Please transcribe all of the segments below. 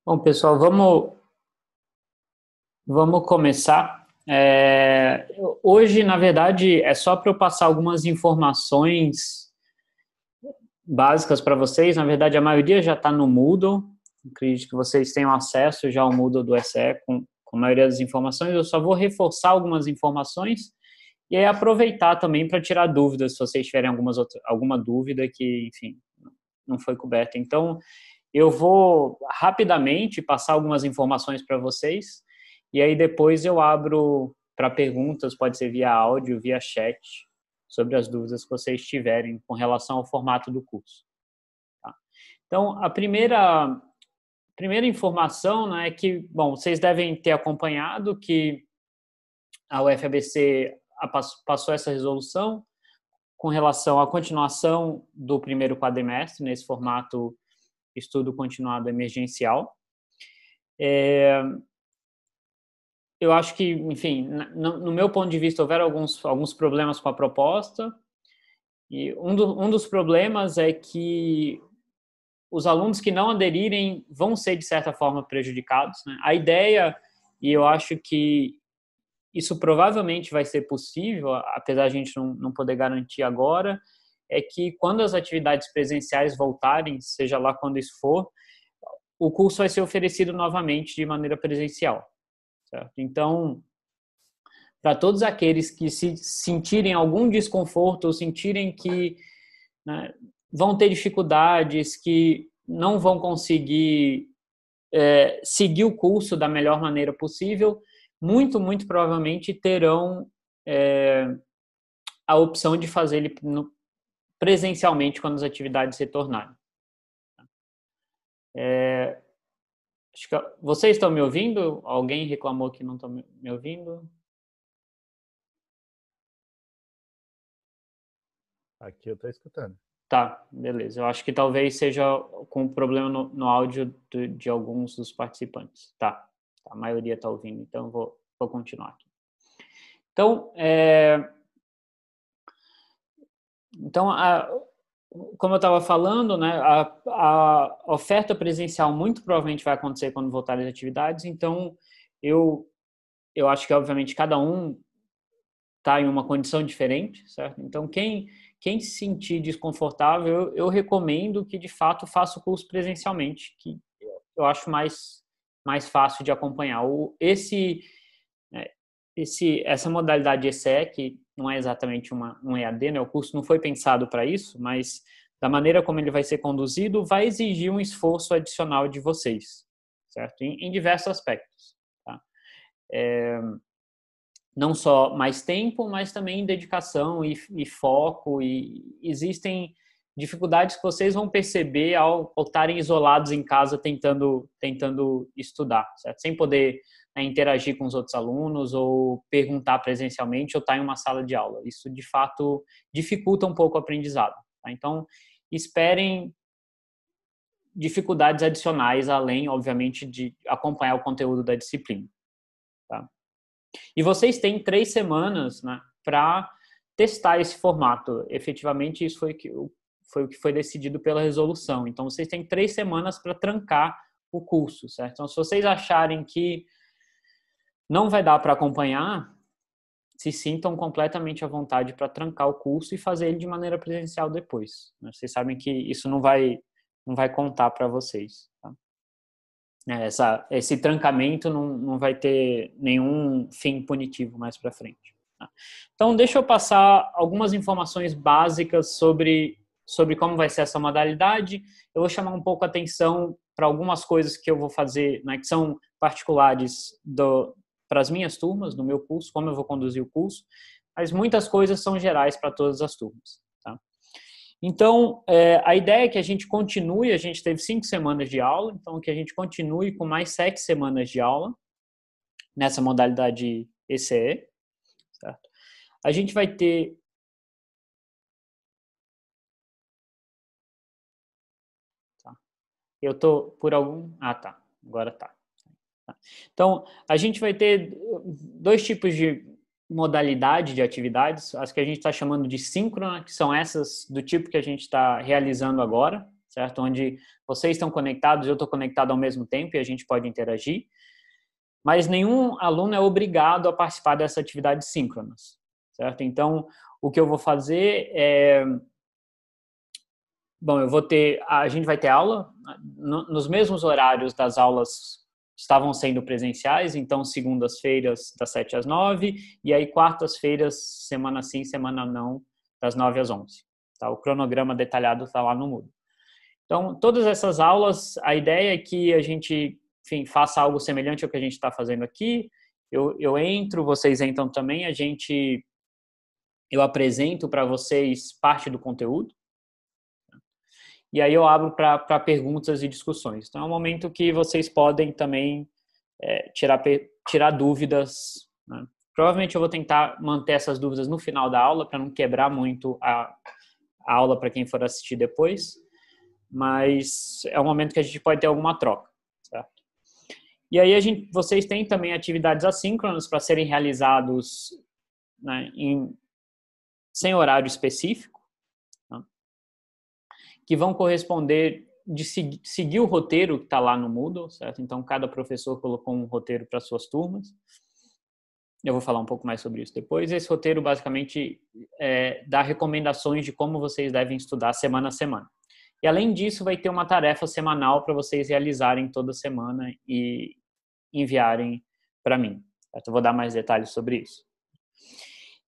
Bom, pessoal, vamos começar. Hoje, na verdade, é só para eu passar algumas informações básicas para vocês. Na verdade, a maioria já está no Moodle. Acredito que vocês tenham acesso já ao Moodle do SE com a maioria das informações. Eu só vou reforçar algumas informações e aí aproveitar também para tirar dúvidas, se vocês tiverem alguma dúvida que, enfim, não foi coberta. Então, eu vou rapidamente passar algumas informações para vocês e aí depois eu abro para perguntas, pode ser via áudio, via chat, sobre as dúvidas que vocês tiverem com relação ao formato do curso. Tá? Então, a primeira informação, né, é que, bom, vocês devem ter acompanhado que a UFABC passou essa resolução com relação à continuação do primeiro quadrimestre nesse formato estudo continuado emergencial. Eu acho que, enfim, no meu ponto de vista, houveram alguns problemas com a proposta, e um dos problemas é que os alunos que não aderirem vão ser, de certa forma, prejudicados, né? A ideia, e eu acho que isso provavelmente vai ser possível, apesar de a gente não poder garantir agora, é que quando as atividades presenciais voltarem, seja lá quando isso for, o curso vai ser oferecido novamente de maneira presencial. Certo? Então, para todos aqueles que se sentirem algum desconforto ou sentirem que, né, vão ter dificuldades, que não vão conseguir seguir o curso da melhor maneira possível, muito provavelmente terão a opção de fazer ele presencialmente quando as atividades retornarem. Acho que vocês estão me ouvindo? Alguém reclamou que não estão me ouvindo? Aqui eu estou escutando. Tá, beleza. Eu acho que talvez seja com problema no áudio de alguns dos participantes. Tá, a maioria está ouvindo, então vou continuar aqui. Então, como eu estava falando, né, a oferta presencial muito provavelmente vai acontecer quando voltarem as atividades, então eu acho que, obviamente, cada um está em uma condição diferente, certo? Então, quem se sentir desconfortável, eu recomendo que, de fato, faça o curso presencialmente, que eu acho mais fácil de acompanhar. Essa modalidade ECE, que não é exatamente um EAD, né? O curso não foi pensado para isso, mas da maneira como ele vai ser conduzido, vai exigir um esforço adicional de vocês, certo? Em diversos aspectos, tá? Não só mais tempo, mas também dedicação e foco, e existem dificuldades que vocês vão perceber ao estarem isolados em casa tentando estudar, certo? Sem poder, né, interagir com os outros alunos ou perguntar presencialmente ou estar em uma sala de aula. Isso, de fato, dificulta um pouco o aprendizado. Tá? Então, esperem dificuldades adicionais, além, obviamente, de acompanhar o conteúdo da disciplina. Tá? E vocês têm 3 semanas, né, para testar esse formato. Efetivamente, isso foi o que foi decidido pela resolução. Então, vocês têm 3 semanas para trancar o curso, certo? Então, se vocês acharem que não vai dar para acompanhar, se sintam completamente à vontade para trancar o curso e fazer ele de maneira presencial depois. Né? Vocês sabem que isso não vai contar para vocês. Tá? Esse trancamento não vai ter nenhum fim punitivo mais para frente. Tá? Então, deixa eu passar algumas informações básicas sobre como vai ser essa modalidade. Eu vou chamar um pouco a atenção para algumas coisas que eu vou fazer, né, que são particulares para as minhas turmas, do meu curso, como eu vou conduzir o curso, mas muitas coisas são gerais para todas as turmas. Tá? Então, a ideia é que a gente continue, a gente teve 5 semanas de aula, então que a gente continue com mais 7 semanas de aula nessa modalidade ECE, certo? A gente vai ter... Tá. Eu tô por algum... Ah, tá. Agora tá. Então, a gente vai ter 2 tipos de modalidade de atividades, as que a gente está chamando de síncrona, que são essas do tipo que a gente está realizando agora, certo? Onde vocês estão conectados, eu estou conectado ao mesmo tempo e a gente pode interagir. Mas nenhum aluno é obrigado a participar dessa atividade síncronas, certo? Então, o que eu vou fazer é... Bom, a gente vai ter aula nos mesmos horários das aulas estavam sendo presenciais, então segundas-feiras das 7 às 9 e aí quartas-feiras, semana sim, semana não, das 9 às 11. Tá? O cronograma detalhado está lá no Moodle. Então, todas essas aulas, a ideia é que a gente, enfim, faça algo semelhante ao que a gente está fazendo aqui. Eu entro, vocês entram também, eu apresento para vocês parte do conteúdo. E aí eu abro para perguntas e discussões. Então, é um momento que vocês podem também tirar dúvidas, né? Provavelmente eu vou tentar manter essas dúvidas no final da aula, para não quebrar muito a aula para quem for assistir depois. Mas é um momento que a gente pode ter alguma troca, certo? E aí vocês têm também atividades assíncronas para serem realizados, né, sem horário específico, né, que vão corresponder de seguir o roteiro que está lá no Moodle, certo? Então, cada professor colocou um roteiro para suas turmas. Eu vou falar um pouco mais sobre isso depois. Esse roteiro, basicamente, dá recomendações de como vocês devem estudar semana a semana. E, além disso, vai ter uma tarefa semanal para vocês realizarem toda semana e enviarem para mim. Certo? Eu vou dar mais detalhes sobre isso.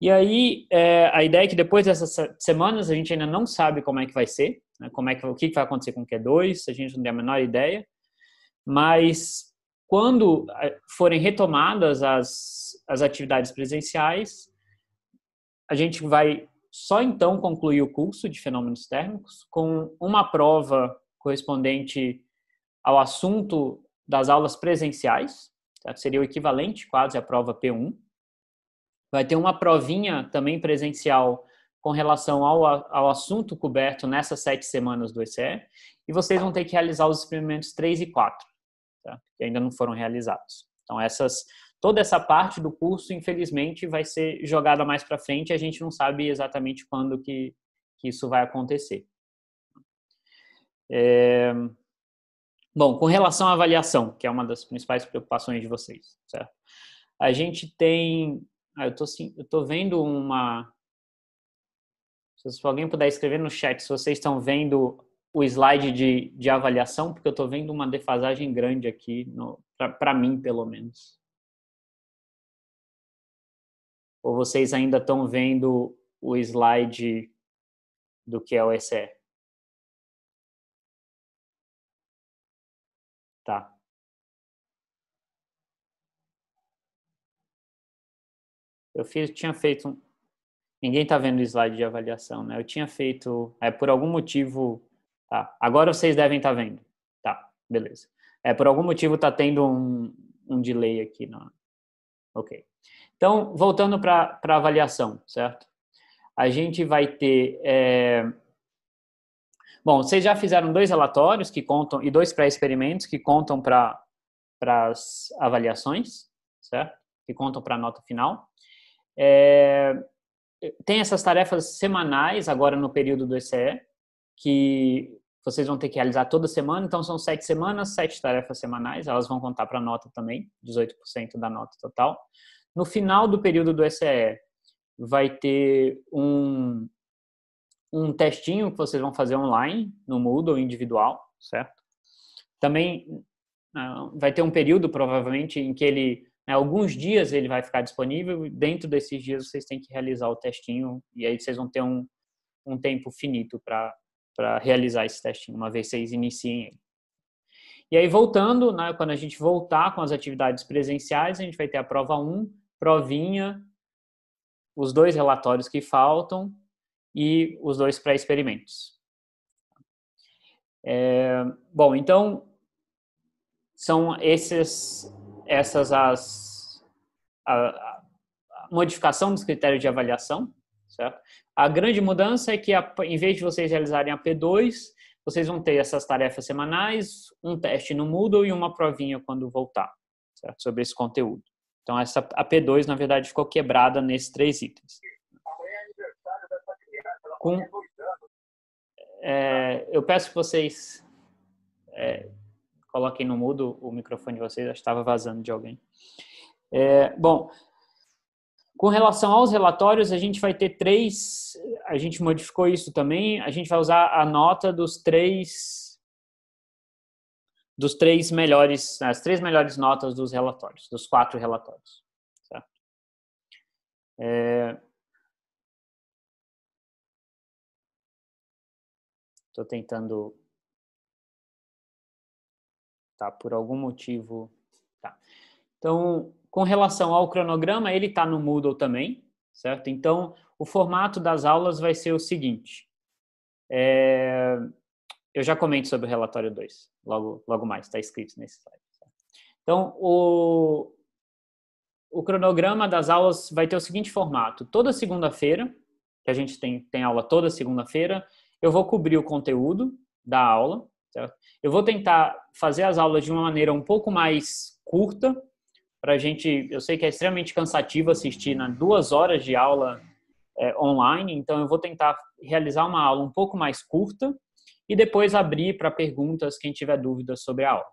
E aí, a ideia é que depois dessas semanas, a gente ainda não sabe como é que vai ser, né? O que vai acontecer com o Q2, a gente não tem a menor ideia. Mas, quando forem retomadas as atividades presenciais, a gente vai só então concluir o curso de fenômenos térmicos com uma prova correspondente ao assunto das aulas presenciais, certo? Seria o equivalente quase à prova P1. Vai ter uma provinha também presencial com relação ao assunto coberto nessas 7 semanas do ECE, e vocês vão ter que realizar os experimentos 3 e 4, tá? Que ainda não foram realizados. Então, toda essa parte do curso, infelizmente, vai ser jogada mais para frente, a gente não sabe exatamente quando que isso vai acontecer. Bom, com relação à avaliação, que é uma das principais preocupações de vocês, certo? A gente tem... eu tô vendo se alguém puder escrever no chat se vocês estão vendo o slide de avaliação, porque eu estou vendo uma defasagem grande aqui, para mim, pelo menos. Ou vocês ainda estão vendo o slide do que é o ECE? Tá. Tinha feito... Ninguém está vendo o slide de avaliação, né? Eu tinha feito... por algum motivo... Tá. Agora vocês devem estar vendo. Tá, beleza. Por algum motivo está tendo um delay aqui. Ok. Então, voltando para a avaliação, certo? A gente vai ter... Bom, vocês já fizeram 2 relatórios que contam e 2 pré-experimentos que contam para as avaliações, certo? Que contam para a nota final. Tem essas tarefas semanais agora no período do ECE, que vocês vão ter que realizar toda semana. Então, são 7 semanas, 7 tarefas semanais. Elas vão contar para a nota também, 18% da nota total. No final do período do ECE, vai ter um testinho que vocês vão fazer online, no Moodle individual, certo? Também vai ter um período, provavelmente, em que alguns dias ele vai ficar disponível. Dentro desses dias, vocês têm que realizar o testinho, e aí vocês vão ter um tempo finito para realizar esse testinho, uma vez vocês iniciem ele. E aí, voltando, né, quando a gente voltar com as atividades presenciais, a gente vai ter a prova 1, provinha, os 2 relatórios que faltam e os 2 pré-experimentos. Bom, então, são a modificação dos critérios de avaliação, certo? A grande mudança é que, em vez de vocês realizarem a P2, vocês vão ter essas tarefas semanais, um teste no Moodle e uma provinha quando voltar, certo? Sobre esse conteúdo. Então, a P2, na verdade, ficou quebrada nesses 3 itens. eu peço que vocês coloquem no mudo o microfone de vocês, acho que estava vazando de alguém. Bom, com relação aos relatórios, a gente vai ter a gente modificou isso também, a gente vai usar a nota dos três melhores, as 3 melhores notas dos relatórios, dos 4 relatórios. Certo? Estou tentando... Tá, por algum motivo... Tá. Então, com relação ao cronograma, ele está no Moodle também, certo? Então, o formato das aulas vai ser o seguinte. Eu já comento sobre o relatório 2, logo mais, está escrito nesse slide. Então, o cronograma das aulas vai ter o seguinte formato. Toda segunda-feira, que a gente tem aula toda segunda-feira, eu vou cobrir o conteúdo da aula, certo? Eu vou tentar fazer as aulas de uma maneira um pouco mais curta, pra gente, eu sei que é extremamente cansativo assistir 2 horas de aula online, então eu vou tentar realizar uma aula um pouco mais curta e depois abrir para perguntas quem tiver dúvidas sobre a aula.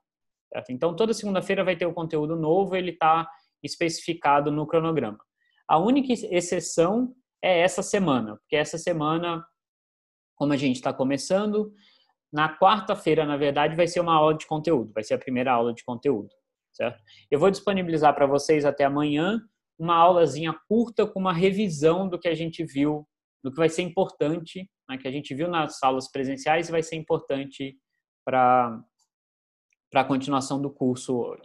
Certo? Então, toda segunda-feira vai ter o conteúdo novo, ele está especificado no cronograma. A única exceção é essa semana, porque essa semana, como a gente está começando, na quarta-feira, na verdade, vai ser uma aula de conteúdo, vai ser a primeira aula de conteúdo. Certo? Eu vou disponibilizar para vocês até amanhã uma aulazinha curta com uma revisão do que a gente viu, do que vai ser importante, né, que a gente viu nas aulas presenciais e vai ser importante para a continuação do curso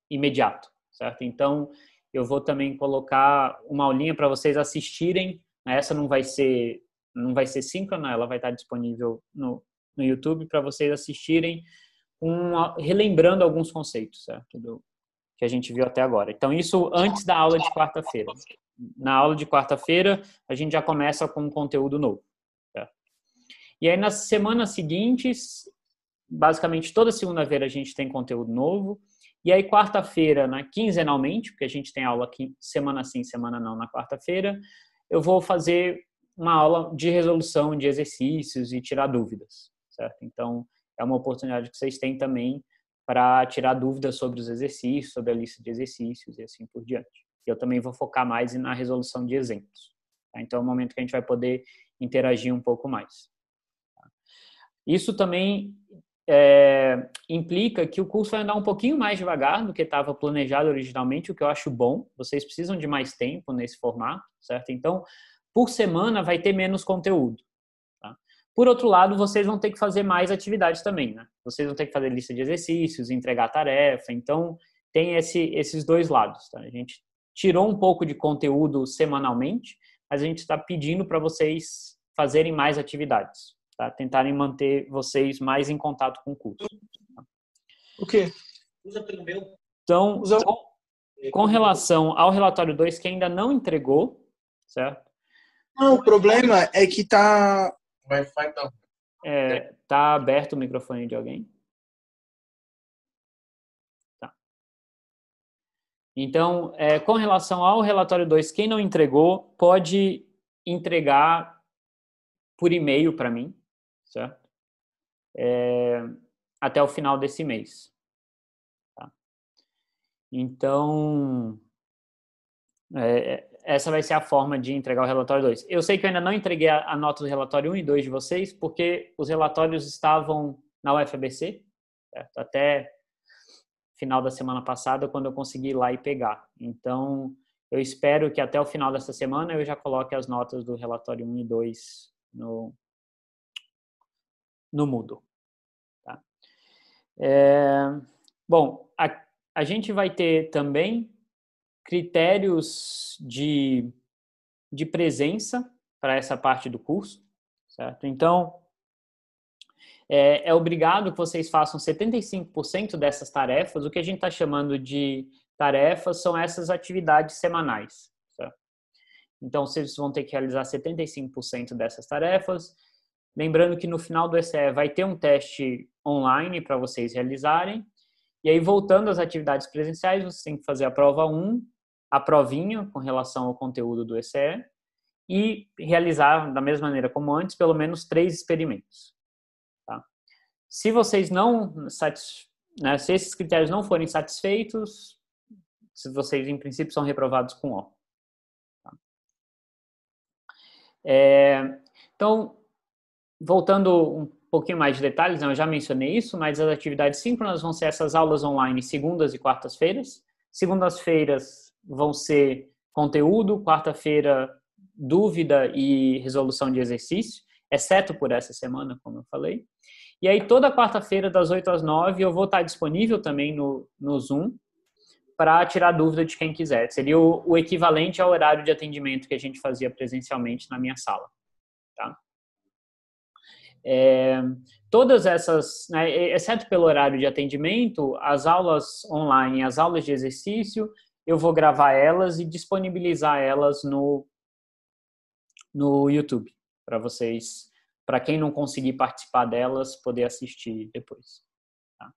imediato, certo? Então, eu vou também colocar uma aulinha para vocês assistirem. Essa não vai ser síncrona, ela vai estar disponível no YouTube para vocês assistirem, relembrando alguns conceitos, certo? Que a gente viu até agora. Então, isso antes da aula de quarta-feira. Na aula de quarta-feira, a gente já começa com um conteúdo novo. Certo? E aí, nas semanas seguintes, basicamente toda segunda-feira a gente tem conteúdo novo. E aí, quarta-feira, quinzenalmente, porque a gente tem aula aqui, semana sim, semana não, na quarta-feira, eu vou fazer uma aula de resolução de exercícios e tirar dúvidas. Certo? Então, é uma oportunidade que vocês têm também para tirar dúvidas sobre os exercícios, sobre a lista de exercícios e assim por diante. Eu também vou focar mais na resolução de exemplos. Tá? Então, é o momento que a gente vai poder interagir um pouco mais. Tá? Isso também implica que o curso vai andar um pouquinho mais devagar do que estava planejado originalmente, o que eu acho bom. Vocês precisam de mais tempo nesse formato, certo? Então, por semana vai ter menos conteúdo. Por outro lado, vocês vão ter que fazer mais atividades também, né? Vocês vão ter que fazer lista de exercícios, entregar tarefa, então tem esses 2 lados, tá? A gente tirou um pouco de conteúdo semanalmente, mas a gente está pedindo para vocês fazerem mais atividades, tá? Tentarem manter vocês mais em contato com o curso. Tá? O quê? Então, com relação ao relatório 2, que ainda não entregou, certo? Não, o problema é que tá... Wi-Fi não. Tá aberto o microfone de alguém? Tá. Então, com relação ao relatório 2, quem não entregou, pode entregar por e-mail para mim, certo? Até o final desse mês. Tá? Então, essa vai ser a forma de entregar o relatório 2. Eu sei que eu ainda não entreguei a nota do relatório 1 e 2 de vocês, porque os relatórios estavam na UFABC, certo? Até final da semana passada, quando eu consegui ir lá e pegar. Então, eu espero que até o final dessa semana eu já coloque as notas do relatório 1 e 2 no Moodle. Tá? Bom, a gente vai ter também critérios de presença para essa parte do curso, certo? Então, é obrigado que vocês façam 75% dessas tarefas. O que a gente está chamando de tarefas são essas atividades semanais, certo? Então, vocês vão ter que realizar 75% dessas tarefas. Lembrando que no final do ECE vai ter um teste online para vocês realizarem. E aí, voltando às atividades presenciais, vocês têm que fazer a prova 1, a provinha com relação ao conteúdo do ECE e realizar, da mesma maneira como antes, pelo menos 3 experimentos. Se vocês né, se esses critérios não forem satisfeitos, se vocês, em princípio, são reprovados com O. Tá? Então, voltando um pouquinho mais de detalhes, né, eu já mencionei isso, mas as atividades síncronas vão ser essas aulas online segundas e quartas-feiras. Segundas-feiras vão ser conteúdo, quarta-feira, dúvida e resolução de exercício, exceto por essa semana, como eu falei. E aí, toda quarta-feira, das 8 às 9, eu vou estar disponível também no Zoom para tirar dúvida de quem quiser. Seria o equivalente ao horário de atendimento que a gente fazia presencialmente na minha sala. Tá? Todas essas, né, exceto pelo horário de atendimento, as aulas online, as aulas de exercício, eu vou gravar elas e disponibilizar elas no YouTube, para vocês, para quem não conseguir participar delas, poder assistir depois. Tá?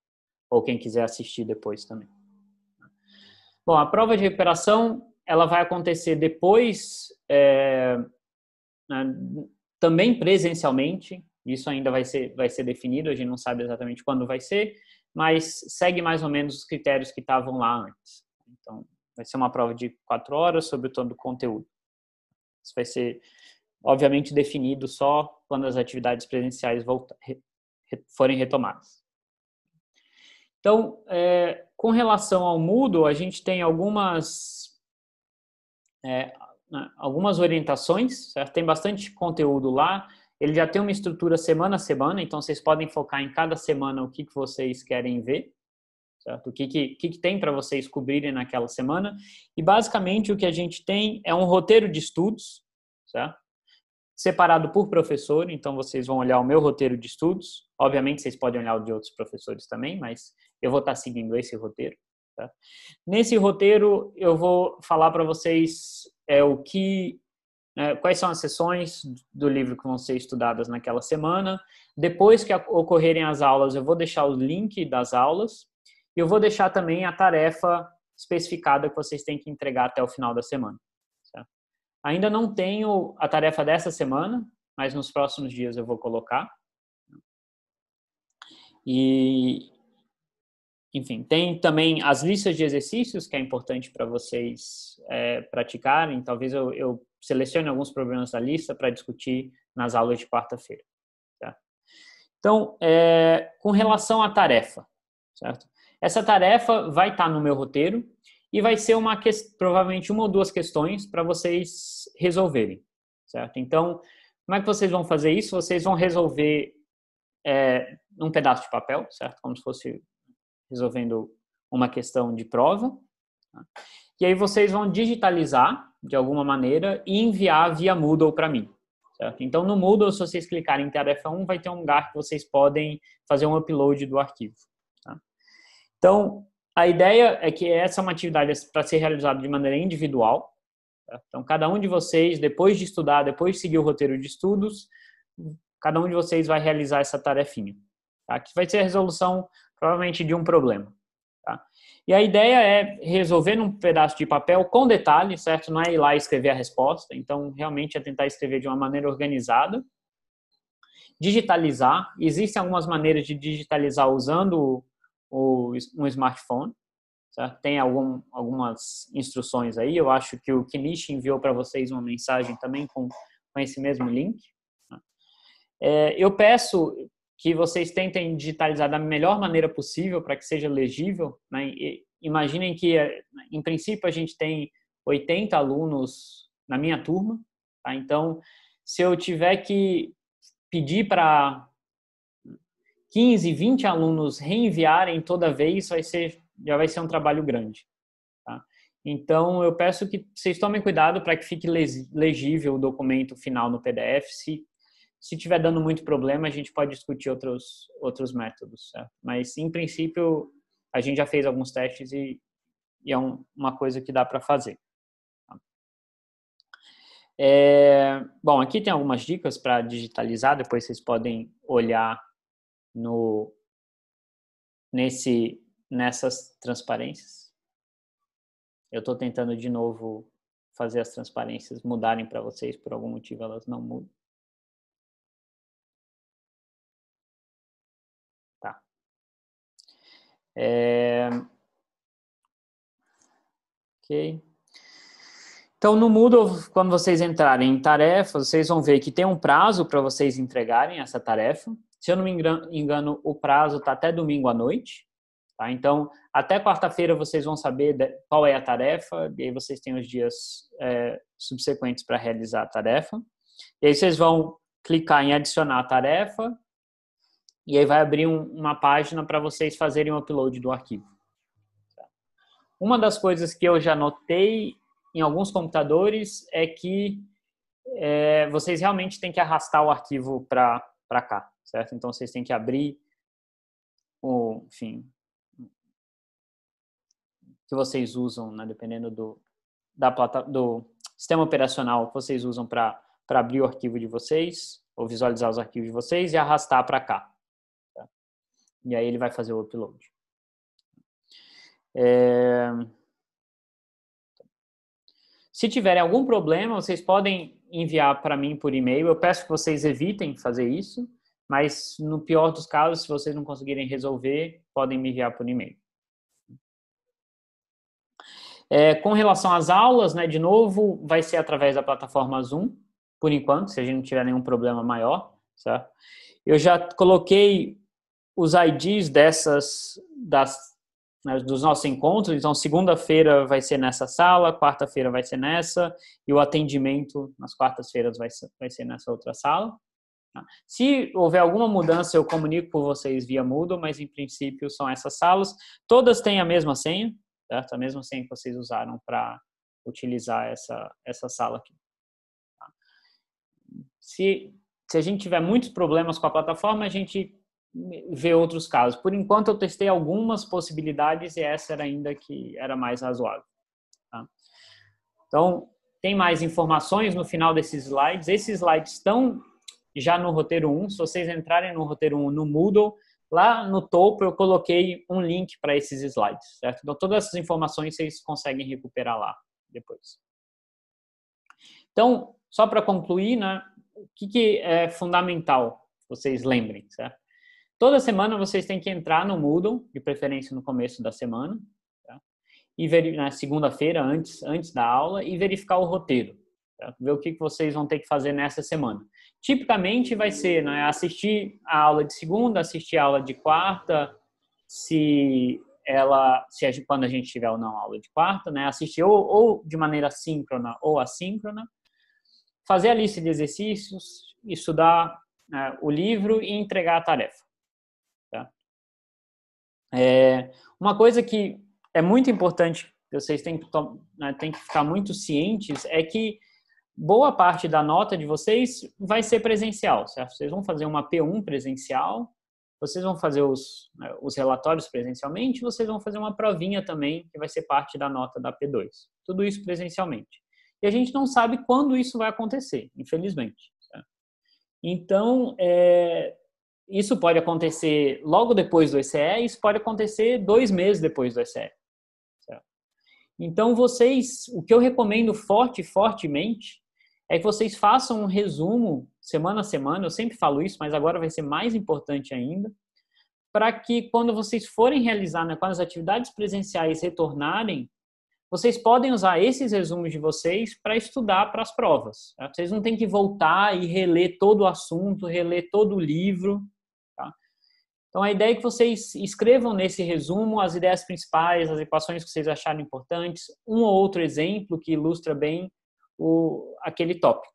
Ou quem quiser assistir depois também. Bom, a prova de recuperação, ela vai acontecer depois, né, também presencialmente, isso ainda vai ser definido, a gente não sabe exatamente quando vai ser, mas segue mais ou menos os critérios que estavam lá antes. Então, vai ser uma prova de 4 horas sobre todo o conteúdo. Isso vai ser, obviamente, definido só quando as atividades presenciais forem retomadas. Então, com relação ao Moodle, a gente tem algumas orientações, certo? Tem bastante conteúdo lá. Ele já tem uma estrutura semana a semana, então vocês podem focar em cada semana o que vocês querem ver, certo? O que tem para vocês cobrirem naquela semana. E basicamente o que a gente tem é um roteiro de estudos, certo? Separado por professor, então vocês vão olhar o meu roteiro de estudos. Obviamente vocês podem olhar o de outros professores também, mas eu vou estar seguindo esse roteiro. Tá? Nesse roteiro eu vou falar para vocês quais são as sessões do livro que vão ser estudadas naquela semana. Depois que ocorrerem as aulas, eu vou deixar o link das aulas e eu vou deixar também a tarefa especificada que vocês têm que entregar até o final da semana. Certo? Ainda não tenho a tarefa dessa semana, mas nos próximos dias eu vou colocar. E, enfim, tem também as listas de exercícios, que é importante para vocês praticarem. Talvez eu selecione alguns problemas da lista para discutir nas aulas de quarta-feira. Certo? Então, com relação à tarefa, certo? Essa tarefa vai estar no meu roteiro e vai ser provavelmente uma ou duas questões para vocês resolverem, certo? Então, como é que vocês vão fazer isso? Vocês vão resolver num pedaço de papel, certo? Como se fosse resolvendo uma questão de prova. Tá? E aí vocês vão digitalizar de alguma maneira e enviar via Moodle para mim. Certo? Então, no Moodle, se vocês clicarem em tarefa 1, vai ter um lugar que vocês podem fazer um upload do arquivo. Tá? Então, a ideia é que essa é uma atividade para ser realizada de maneira individual. Tá? Então, cada um de vocês, depois de estudar, depois de seguir o roteiro de estudos, cada um de vocês vai realizar essa tarefinha. Tá? Que vai ser a resolução, provavelmente, de um problema. Tá? E a ideia é resolver num pedaço de papel com detalhe, certo? Não é ir lá e escrever a resposta. Então, realmente é tentar escrever de uma maneira organizada. Digitalizar. Existem algumas maneiras de digitalizar usando um smartphone. Certo? Tem algumas instruções aí. Eu acho que o Kinichi enviou para vocês uma mensagem também com esse mesmo link. Eu peço que vocês tentem digitalizar da melhor maneira possível para que seja legível. Né? Imaginem que, em princípio, a gente tem 80 alunos na minha turma. Tá? Então, se eu tiver que pedir para 15, 20 alunos reenviarem toda vez, já vai ser um trabalho grande. Tá? Então, eu peço que vocês tomem cuidado para que fique legível o documento final no PDF. Se estiver dando muito problema, a gente pode discutir outros métodos. Certo? Mas, em princípio, a gente já fez alguns testes e é uma coisa que dá para fazer. Bom, aqui tem algumas dicas para digitalizar, depois vocês podem olhar nessas transparências. Eu estou tentando de novo fazer as transparências mudarem para vocês, por algum motivo elas não mudam. Ok. Então, no Moodle, quando vocês entrarem em tarefas, vocês vão ver que tem um prazo para vocês entregarem essa tarefa. Se eu não me engano, o prazo está até domingo à noite. Tá? Então, até quarta-feira vocês vão saber qual é a tarefa, e aí vocês têm os dias subsequentes para realizar a tarefa. E aí vocês vão clicar em adicionar a tarefa, e aí vai abrir uma página para vocês fazerem o upload do arquivo. Uma das coisas que eu já notei em alguns computadores é que vocês realmente têm que arrastar o arquivo para cá, certo? Então, vocês têm que abrir enfim, que vocês usam, né, dependendo do sistema operacional que vocês usam para abrir o arquivo de vocês, ou visualizar os arquivos de vocês e arrastar para cá. Tá? E aí ele vai fazer o upload. Se tiverem algum problema, vocês podem enviar para mim por e-mail. Eu peço que vocês evitem fazer isso, mas no pior dos casos, se vocês não conseguirem resolver, podem me enviar por e-mail. Com relação às aulas, né, de novo, vai ser através da plataforma Zoom, por enquanto, se a gente não tiver nenhum problema maior, certo? Eu já coloquei os IDs dos nossos encontros, então segunda-feira vai ser nessa sala, quarta-feira vai ser nessa, e o atendimento nas quartas-feiras vai ser nessa outra sala. Se houver alguma mudança, eu comunico com vocês via Moodle, mas em princípio são essas salas. Todas têm a mesma senha, certo? A mesma senha que vocês usaram para utilizar essa sala aqui. Se a gente tiver muitos problemas com a plataforma, a gente vê outros casos. Por enquanto, eu testei algumas possibilidades e essa era ainda que era mais razoável. Tá? Então, tem mais informações no final desses slides. Esses slides estão já no roteiro 1. Se vocês entrarem no roteiro 1 no Moodle, lá no topo eu coloquei um link para esses slides, certo? Então, todas essas informações vocês conseguem recuperar lá depois. Então, só para concluir, né, o que é fundamental, vocês lembrem, certo? Toda semana vocês têm que entrar no Moodle, de preferência no começo da semana, tá? E na segunda-feira, antes da aula, e verificar o roteiro, tá? Ver o que vocês vão ter que fazer nessa semana. Tipicamente vai ser, né, assistir a aula de segunda, assistir a aula de quarta, quando a gente tiver ou não aula de quarta, né, assistir ou de maneira síncrona ou assíncrona, fazer a lista de exercícios, estudar o livro e entregar a tarefa. Tá? Uma coisa que é muito importante, que vocês têm que ficar muito cientes, é que boa parte da nota de vocês vai ser presencial, certo? Vocês vão fazer uma P1 presencial, vocês vão fazer os relatórios presencialmente, vocês vão fazer uma provinha também, que vai ser parte da nota da P2. Tudo isso presencialmente. E a gente não sabe quando isso vai acontecer, infelizmente. Certo? Então, isso pode acontecer logo depois do ECE, isso pode acontecer 2 meses depois do ECE. Certo? Então, o que eu recomendo fortemente, é que vocês façam um resumo semana a semana, eu sempre falo isso, mas agora vai ser mais importante ainda, para que quando vocês forem realizar, né, quando as atividades presenciais retornarem, vocês podem usar esses resumos de vocês para estudar para as provas. Tá? Vocês não têm que voltar e reler todo o assunto, reler todo o livro. Tá? Então, a ideia é que vocês escrevam nesse resumo as ideias principais, as equações que vocês acharem importantes, um ou outro exemplo que ilustra bem aquele tópico.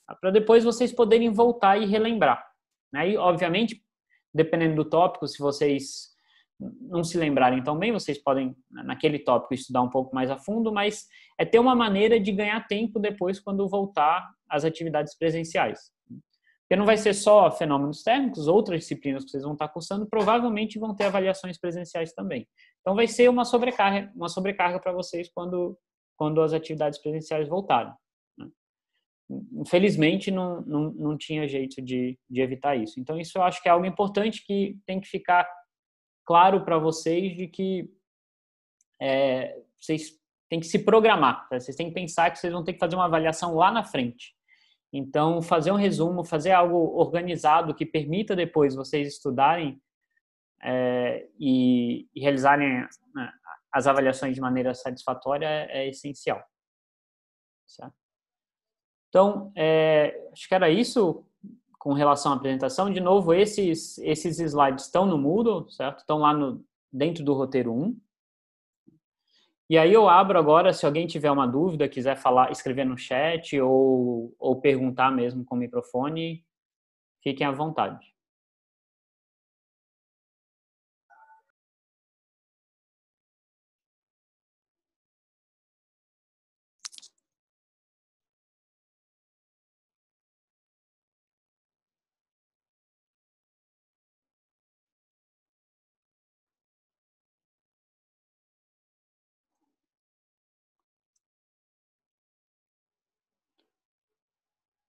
Tá? Para depois vocês poderem voltar e relembrar. Né? E, obviamente, dependendo do tópico, se vocês não se lembrarem tão bem, vocês podem, naquele tópico, estudar um pouco mais a fundo, mas é ter uma maneira de ganhar tempo depois quando voltar às atividades presenciais. Porque não vai ser só fenômenos térmicos, outras disciplinas que vocês vão estar cursando provavelmente vão ter avaliações presenciais também. Então vai ser uma sobrecarga para vocês quando as atividades presenciais voltarem. Infelizmente, não tinha jeito de evitar isso. Então, isso eu acho que é algo importante que tem que ficar claro para vocês de que vocês têm que se programar. Tá? Vocês têm que pensar que vocês vão ter que fazer uma avaliação lá na frente. Então, fazer um resumo, fazer algo organizado que permita depois vocês estudarem e realizarem, né, as avaliações de maneira satisfatória é essencial. Certo? Então, acho que era isso com relação à apresentação. De novo, esses slides estão no Moodle, certo? Estão lá dentro do roteiro 1. E aí eu abro agora, se alguém tiver uma dúvida, quiser falar, escrever no chat ou perguntar mesmo com o microfone, fiquem à vontade.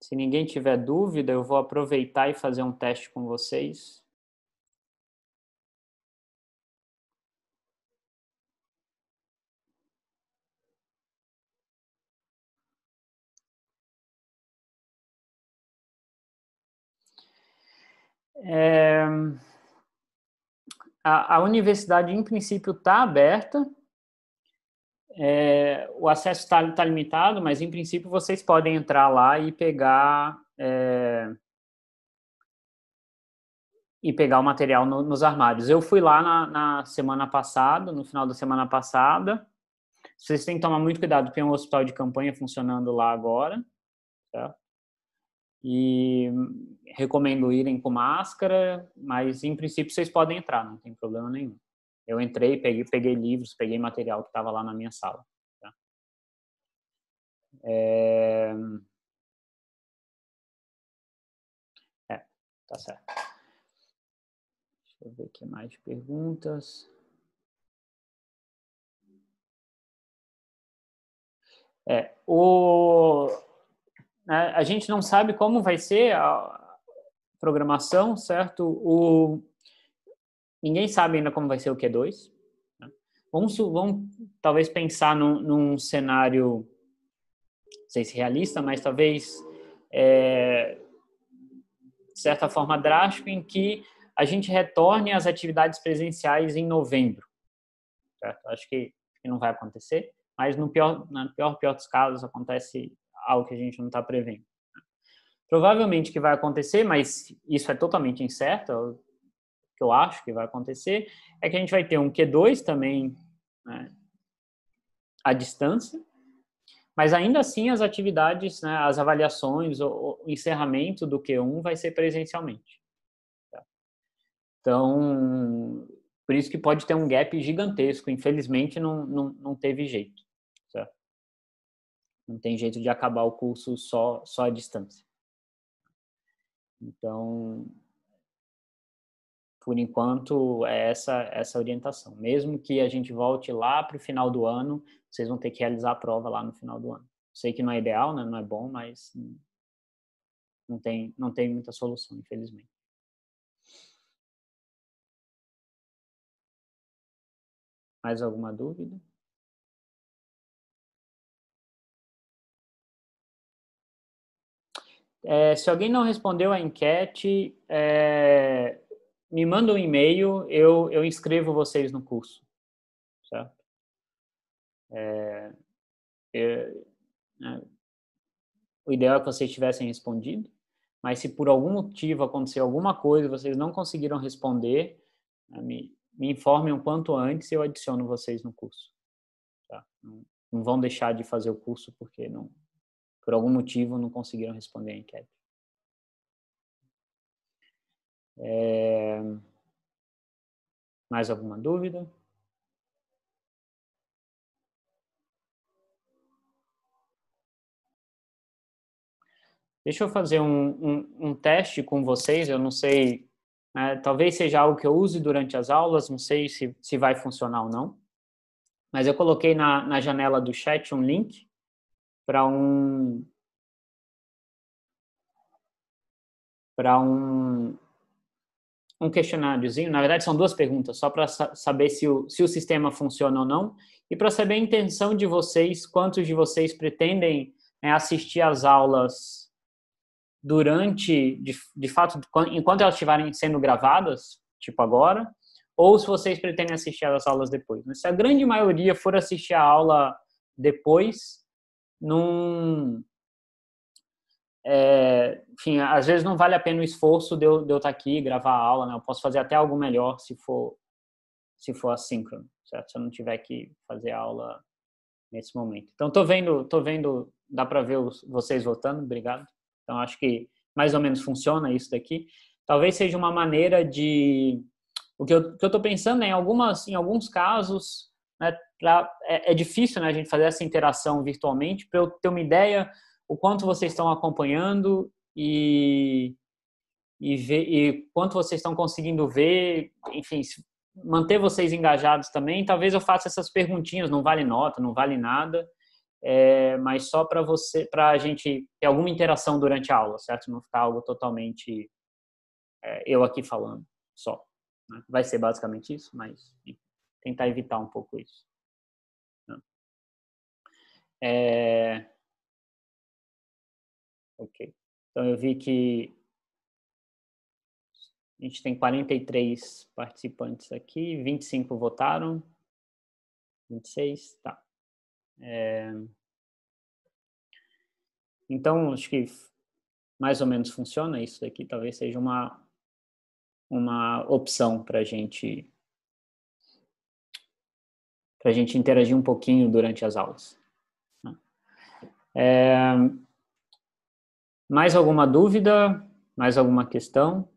Se ninguém tiver dúvida, eu vou aproveitar e fazer um teste com vocês. A universidade, em princípio, está aberta. O acesso está limitado, mas, em princípio, vocês podem entrar lá e pegar o material nos armários. Eu fui lá na semana passada, no final da semana passada. Vocês têm que tomar muito cuidado, porque tem um hospital de campanha funcionando lá agora. Certo? E recomendo irem com máscara, mas, em princípio, vocês podem entrar, não tem problema nenhum. Eu entrei, peguei livros, peguei material que estava lá na minha sala. Tá? Tá certo. Deixa eu ver aqui mais perguntas. A gente não sabe como vai ser a programação, certo? Ninguém sabe ainda como vai ser o Q2. Né? Vamos talvez pensar num cenário, não sei se realista, mas talvez de certa forma drástico, em que a gente retorne às atividades presenciais em novembro. Certo? Acho que não vai acontecer, mas no pior dos casos acontece algo que a gente não está prevendo. Provavelmente que vai acontecer, mas isso é totalmente incerto, o que eu acho que vai acontecer, é que a gente vai ter um Q2 também, né, à distância, mas ainda assim as atividades, né, as avaliações, o encerramento do Q1 vai ser presencialmente. Tá? Então, por isso que pode ter um gap gigantesco. Infelizmente, não teve jeito. Certo? Não tem jeito de acabar o curso só à distância. Então, por enquanto, é essa orientação. Mesmo que a gente volte lá para o final do ano, vocês vão ter que realizar a prova lá no final do ano. Sei que não é ideal, né? Não é bom, mas não tem muita solução, infelizmente. Mais alguma dúvida? Se alguém não respondeu a enquete, me manda um e-mail, eu inscrevo vocês no curso. Certo? O ideal é que vocês tivessem respondido, mas se por algum motivo acontecer alguma coisa e vocês não conseguiram responder, me informem o quanto antes e eu adiciono vocês no curso. Tá? Não vão deixar de fazer o curso porque por algum motivo não conseguiram responder a enquete. Mais alguma dúvida? Deixa eu fazer um teste com vocês, eu não sei, talvez seja algo que eu use durante as aulas, não sei se vai funcionar ou não, mas eu coloquei na janela do chat um link para um questionáriozinho. Na verdade, são duas perguntas, só para saber se o sistema funciona ou não, e para saber a intenção de vocês, quantos de vocês pretendem assistir às aulas durante, de fato, enquanto elas estiverem sendo gravadas, tipo agora, ou se vocês pretendem assistir as aulas depois. Mas se a grande maioria for assistir a aula depois, não... enfim, às vezes não vale a pena o esforço de eu estar aqui, gravar a aula, né? Eu posso fazer até algo melhor se for assíncrono, certo? Se eu não tiver que fazer a aula nesse momento. Então, tô vendo, dá para ver vocês votando, obrigado. Então, acho que mais ou menos funciona isso daqui. Talvez seja uma maneira de... O que eu estou pensando é, em alguns casos, né, é difícil, né, a gente fazer essa interação virtualmente, para eu ter uma ideia o quanto vocês estão acompanhando e ver e quanto vocês estão conseguindo ver, enfim, manter vocês engajados também. Talvez eu faça essas perguntinhas, não vale nota, não vale nada, mas só para a gente ter alguma interação durante a aula, certo? Não ficar algo totalmente eu aqui falando só. Né? Vai ser basicamente isso, mas enfim, tentar evitar um pouco isso. Né? Ok. Então eu vi que a gente tem 43 participantes aqui, 25 votaram, 26, tá. Então, acho que mais ou menos funciona isso daqui, talvez seja uma opção para a gente interagir um pouquinho durante as aulas. Mais alguma dúvida? Mais alguma questão?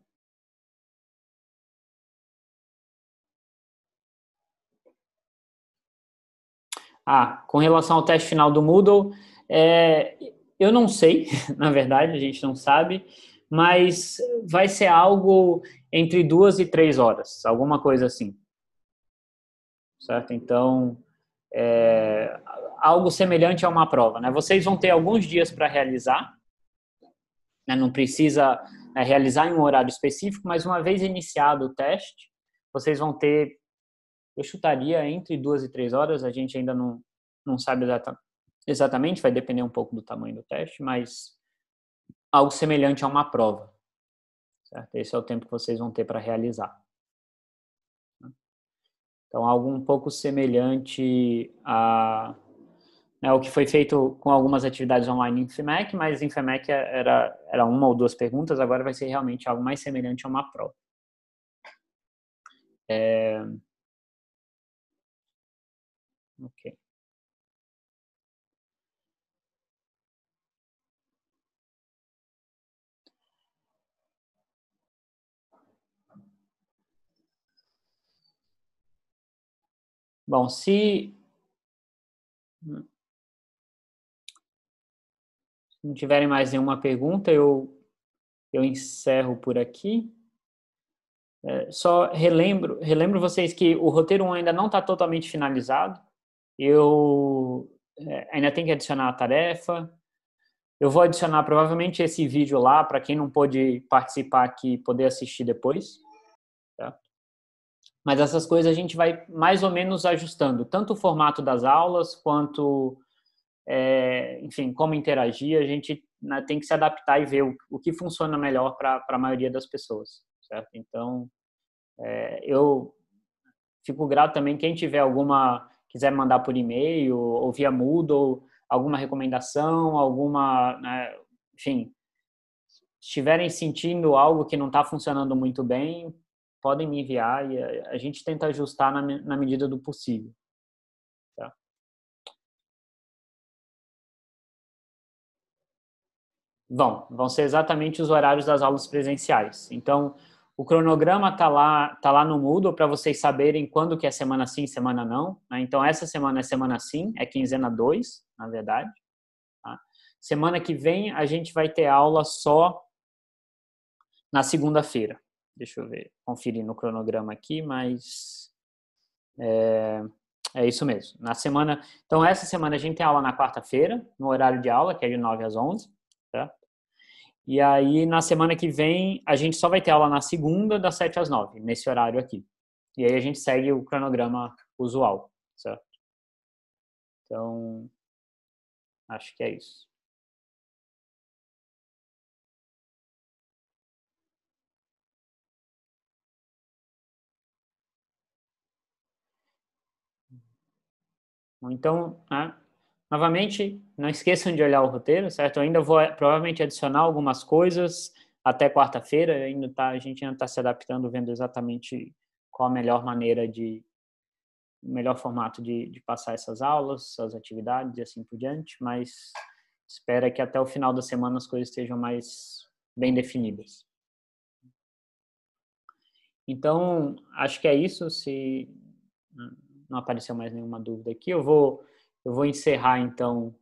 Com relação ao teste final do Moodle, eu não sei, na verdade, a gente não sabe, mas vai ser algo entre 2 e 3 horas, alguma coisa assim. Certo? Então, algo semelhante a uma prova, né? Vocês vão ter alguns dias para realizar, né? Não precisa realizar em um horário específico, mas uma vez iniciado o teste, vocês vão ter, eu chutaria entre 2 e 3 horas, a gente ainda não sabe exatamente, vai depender um pouco do tamanho do teste, mas algo semelhante a uma prova. Certo? Esse é o tempo que vocês vão ter para realizar. Então, algo um pouco semelhante ao que foi feito com algumas atividades online em FEMEC, mas em FEMEC era uma ou duas perguntas, agora vai ser realmente algo mais semelhante a uma prova. Ok. Bom, se não tiverem mais nenhuma pergunta, eu encerro por aqui. Só relembro vocês que o roteiro 1 ainda não está totalmente finalizado. Eu ainda tenho que adicionar a tarefa. Eu vou adicionar provavelmente esse vídeo lá para quem não pôde participar aqui poder assistir depois. Tá? Mas essas coisas a gente vai mais ou menos ajustando, tanto o formato das aulas quanto, enfim, como interagir. A gente tem que se adaptar e ver o que funciona melhor para a maioria das pessoas. Certo? Então, eu fico grato também quem tiver quiser mandar por e-mail ou via Moodle, alguma recomendação, né, enfim, se estiverem sentindo algo que não está funcionando muito bem, podem me enviar e a gente tenta ajustar na medida do possível. Tá? Vão ser exatamente os horários das aulas presenciais. Então, o cronograma está lá no Moodle para vocês saberem quando que é semana sim, semana não. Né? Então, essa semana é semana sim, é quinzena 2, na verdade. Tá? Semana que vem, a gente vai ter aula só na segunda-feira. Deixa eu ver, conferir no cronograma aqui, mas é isso mesmo. Então, essa semana a gente tem aula na quarta-feira, no horário de aula, que é de 9 às 11. Tá? E aí, na semana que vem, a gente só vai ter aula na segunda, das 7 às 9, nesse horário aqui. E aí a gente segue o cronograma usual, certo? Então, acho que é isso. Então, né, novamente, não esqueçam de olhar o roteiro, certo? Eu ainda vou provavelmente adicionar algumas coisas até quarta-feira, a gente ainda está se adaptando, vendo exatamente qual a melhor maneira o melhor formato de passar essas aulas, as atividades e assim por diante, mas espera que até o final da semana as coisas estejam mais bem definidas. Então, acho que é isso. Se não apareceu mais nenhuma dúvida aqui, eu vou encerrar, então,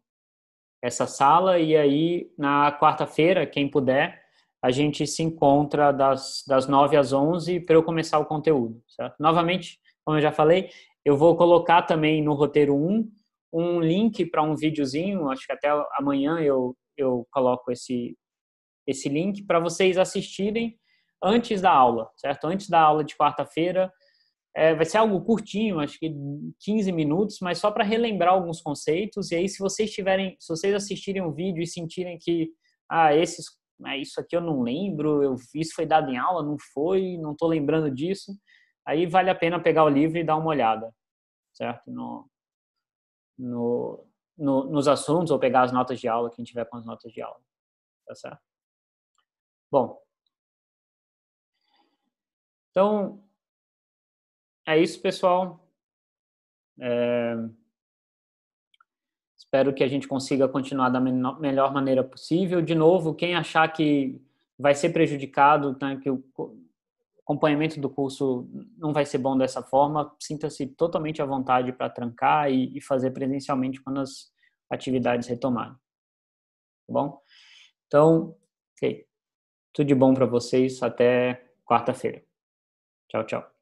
essa sala e aí, na quarta-feira, quem puder, a gente se encontra das 9 às 11 para eu começar o conteúdo, certo? Novamente, como eu já falei, eu vou colocar também no roteiro 1 um link para um videozinho, acho que até amanhã eu coloco esse link para vocês assistirem antes da aula, certo? Antes da aula de quarta-feira, vai ser algo curtinho, acho que 15 minutos, mas só para relembrar alguns conceitos. E aí, se vocês assistirem o vídeo e sentirem que isso aqui eu não lembro, isso foi dado em aula, não foi, não estou lembrando disso, aí vale a pena pegar o livro e dar uma olhada, certo? Nos assuntos, ou pegar as notas de aula, quem tiver com as notas de aula, tá certo? Bom, então, é isso, pessoal. Espero que a gente consiga continuar da melhor maneira possível. De novo, quem achar que vai ser prejudicado, né, que o acompanhamento do curso não vai ser bom dessa forma, sinta-se totalmente à vontade para trancar e fazer presencialmente quando as atividades retomarem. Tá bom? Então, ok. Tudo de bom para vocês. Até quarta-feira. Tchau, tchau.